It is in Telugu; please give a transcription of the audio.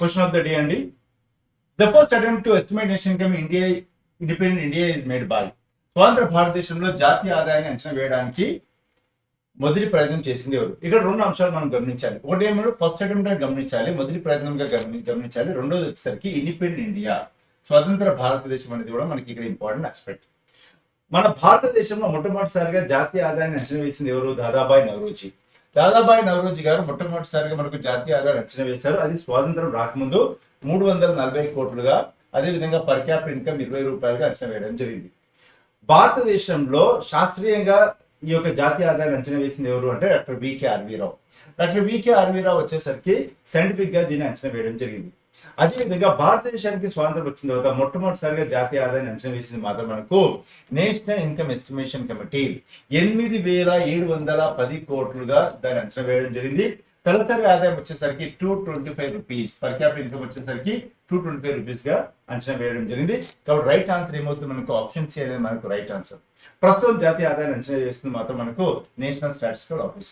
క్వశ్చన్ ఆఫ్ ద డే అండి. The first attempt to estimate national income India independent India is made by. స్వతంత్ర భారతదేశంలో జాతీయ ఆదాయాన్ని అంచనా వేయడానికి మొదటి ప్రయత్నం చేసింది ఎవరు? ఇక్కడ రెండు అంశాలు మనం గమనించాలి. ఒకటి ఏమో ఫస్ట్ అటెంప్ట్ అని గమనించాలి, మొదటి ప్రయత్నంగా గమనించాలి. రెండోది వచ్చేసరికి ఇండిపెండెంట్ ఇండియా, స్వతంత్ర భారతదేశం అనేది కూడా మనకి ఇక్కడ ఇంపార్టెంట్ ఆస్పెక్ట్. మన భారతదేశంలో మొట్టమొదటిసారిగా జాతీయ ఆదాయాన్ని అంచనా వేసింది ఎవరు? దాదాబాయి నవరోజీ. దాదాబాయి నవరోజీ గారు మొట్టమొదటిసారిగా మనకు జాతీయ ఆదాయాన్ని అంచనా వేశారు. అది స్వాతంత్రం రాకముందు 340 కోట్లుగా, అదేవిధంగా పర్ క్యాపిటల్ ఇన్కమ్ 20 రూపాయలుగా అంచనా వేయడం జరిగింది. భారతదేశంలో శాస్త్రీయంగా ఈ యొక్క జాతీయ ఆదాయాన్ని అంచనా వేసింది ఎవరు అంటే doctor VK R V Rao. Doctor VK R V Rao వచ్చేసరికి సైంటిఫిక్ గా దీన్ని అంచనా వేయడం జరిగింది. అదేవిధంగా భారతదేశానికి స్వాతంత్రం వచ్చిన తర్వాత మొట్టమొదటిసారిగా జాతీయ ఆదాయాన్ని అంచనా వేసింది మాత్రం మనకు నేషనల్ ఇన్కమ్ ఎస్టిమేషన్ కమిటీ 8,710 కోట్లుగా దాన్ని అంచనా వేయడం జరిగింది. తలసరి ఆదాయం వచ్చేసరికి 225 రూపీస్, పర్ క్యాపిటల్ ఇన్కమ్ వచ్చేసరికి 225 రూపీస్ గా అంచనా వేయడం జరిగింది. కాబట్టి రైట్ ఆన్సర్ ఏమవుతుంది మనకు? ఆప్షన్ సి అనేది మనకు రైట్ ఆన్సర్. ప్రస్తుతం జాతీయ ఆదాయాన్ని అంచనా వేస్తుంది మాత్రం మనకు నేషనల్ స్టాటిస్టికల్ ఆఫీస్.